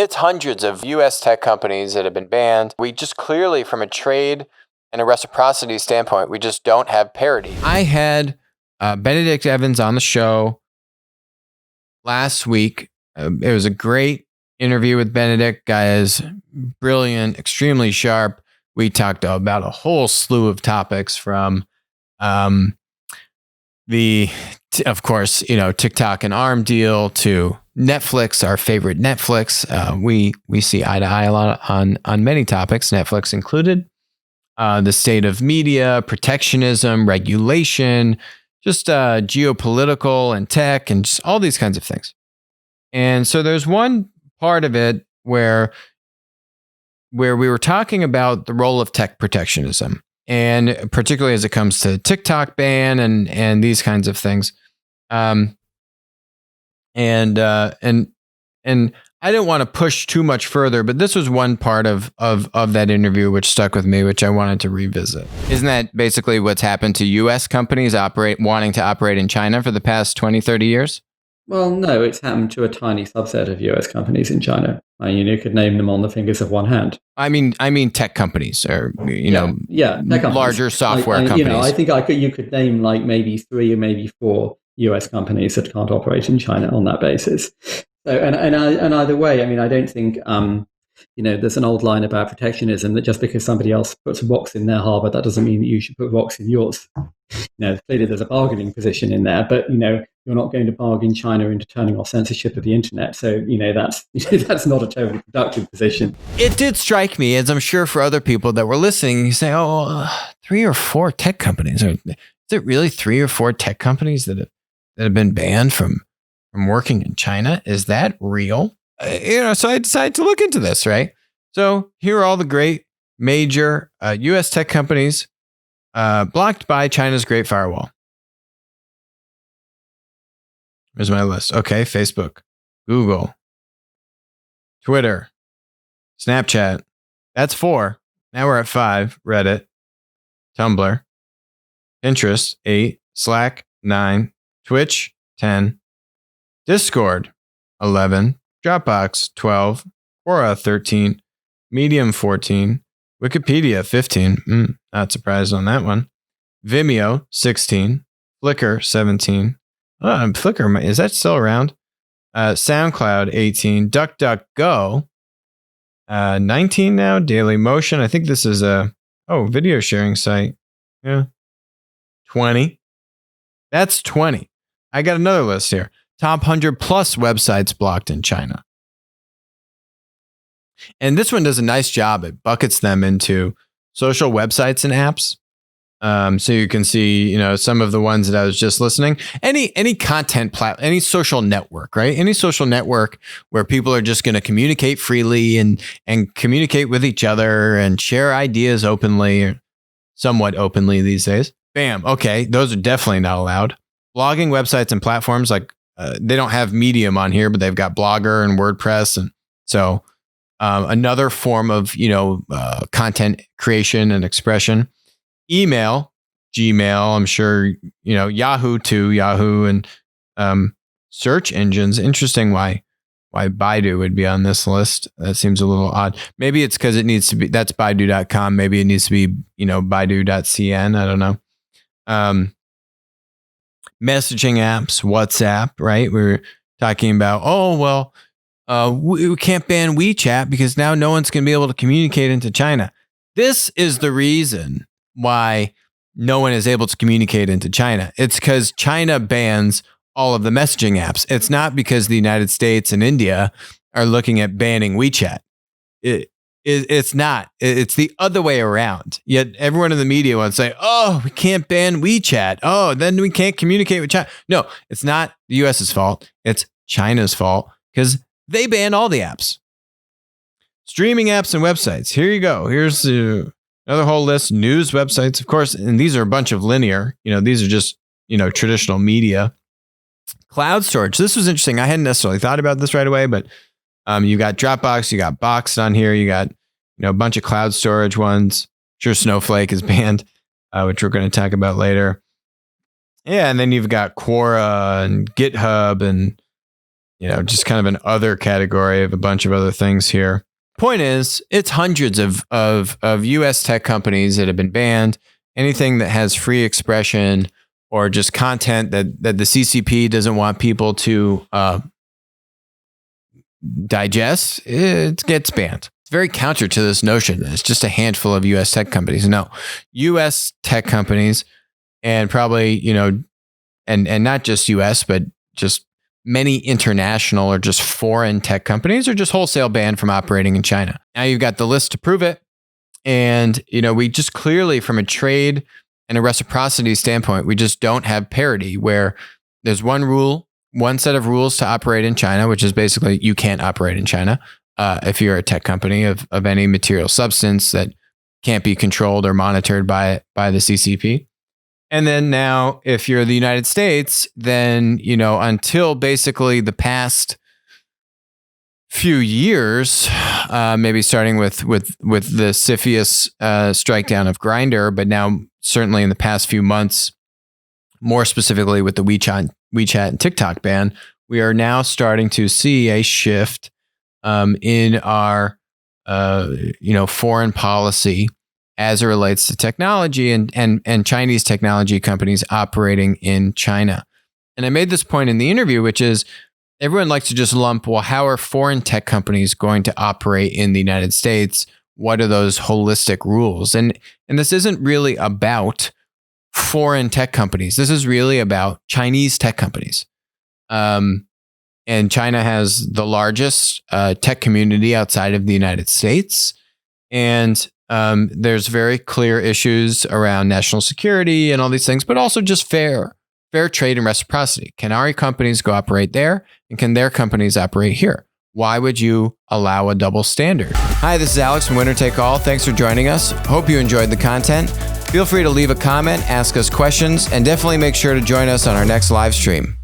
it's hundreds of U.S. tech companies that have been banned. We just clearly, from a trade and a reciprocity standpoint, we just don't have parity. I had Benedict Evans on the show last week. It was a great interview with Benedict. Guy is brilliant, extremely sharp. We talked about a whole slew of topics from of course, TikTok and ARM deal to Netflix, our favorite Netflix. We see eye to eye a lot on many topics, Netflix included. The state of media, protectionism, regulation, just geopolitical and tech, and just all these kinds of things. And so there's one part of it where we were talking about the role of tech protectionism, and particularly as it comes to TikTok ban and these kinds of things. And I didn't want to push too much further, but this was one part of that interview which stuck with me, which I wanted to revisit. Isn't that basically what's happened to U.S. companies wanting to operate in China for the past 20, 30 years? Well, no, it's happened to a tiny subset of US companies in China. You could name them on the fingers of one hand. I mean tech companies, or tech companies. Larger software companies. I think you could name like maybe 3 or maybe 4 US companies that can't operate in China on that basis. So, and either way, I don't think there's an old line about protectionism that just because somebody else puts a box in their harbor, that doesn't mean that you should put a box in yours. Clearly there's a bargaining position in there, but you're not going to bargain China into turning off censorship of the internet. So that's not a totally productive position. It did strike me, as I'm sure for other people that were listening, you say, 3 or 4 tech companies. Is it really 3 or 4 tech companies that have been banned from working in China? Is that real? So I decided to look into this, right? So here are all the great major U.S. tech companies blocked by China's Great Firewall. Here's my list. Okay, Facebook, Google, Twitter, Snapchat. That's 4. Now we're at 5. Reddit, Tumblr, Pinterest, 8, Slack, 9, Twitch, 10, Discord, 11, Dropbox, 12, Quora, 13, Medium, 14, Wikipedia, 15. Not surprised on that one. Vimeo, 16, Flickr, 17. Flickr, is that still around? SoundCloud, 18, DuckDuckGo, 19 now, Dailymotion. I think this is a video sharing site. Yeah. 20. That's 20. I got another list here. Top 100 plus websites blocked in China. And this one does a nice job. It buckets them into social websites and apps. So you can see, some of the ones that I was just listening. Any content any social network, right? Any social network where people are just going to communicate freely and communicate with each other and share ideas openly, or somewhat openly these days. Bam. Okay, those are definitely not allowed. Blogging websites and platforms like they don't have Medium on here, but they've got Blogger and WordPress, and so another form of content creation and expression. Email, Gmail, I'm sure, Yahoo too, Yahoo, and search engines. Interesting why Baidu would be on this list. That seems a little odd. Maybe it's because it needs to be, that's Baidu.com. Maybe it needs to be, Baidu.cn. I don't know. Messaging apps, WhatsApp, right? We were talking about, we can't ban WeChat because now no one's going to be able to communicate into China. This is the reason why no one is able to communicate into China. It's because China bans all of the messaging apps. It's not because the United States and India are looking at banning WeChat. It's not. It's the other way around. Yet everyone in the media wants to say, we can't ban WeChat. Then we can't communicate with China. No, it's not the US's fault. It's China's fault because they ban all the apps. Streaming apps and websites. Here you go. Here's another whole list. News websites, of course, and these are a bunch of linear. These are just, traditional media. Cloud storage. This was interesting. I hadn't necessarily thought about this right away, but you got Dropbox, you got Box on here, you got a bunch of cloud storage ones. Sure, Snowflake is banned, which we're going to talk about later. Yeah, and then you've got Quora and GitHub and just kind of an other category of a bunch of other things here. Point is, it's hundreds of US tech companies that have been banned. Anything that has free expression or just content that the CCP doesn't want people to digest, it gets banned. It's very counter to this notion that it's just a handful of US tech companies. No, US tech companies, and probably, and not just US, but just many international or just foreign tech companies are just wholesale banned from operating in China. Now you've got the list to prove it. And, we just clearly, from a trade and a reciprocity standpoint, we just don't have parity, where there's one set of rules to operate in China, which is basically you can't operate in China if you're a tech company of any material substance that can't be controlled or monitored by the CCP. And then now, if you're the United States, then, until basically the past few years, maybe starting with the CFIUS strike down of Grindr, but now certainly in the past few months, more specifically with the WeChat and TikTok ban, we are now starting to see a shift in our foreign policy as it relates to technology and Chinese technology companies operating in China. And I made this point in the interview, which is everyone likes to just lump, well, how are foreign tech companies going to operate in the United States? What are those holistic rules? And this isn't really about foreign tech companies. This is really about Chinese tech companies. And China has the largest tech community outside of the United States. And there's very clear issues around national security and all these things, but also just fair trade and reciprocity. Can our companies go operate there? And can their companies operate here? Why would you allow a double standard? Hi, this is Alex from Winner Take All. Thanks for joining us. Hope you enjoyed the content. Feel free to leave a comment, ask us questions, and definitely make sure to join us on our next live stream.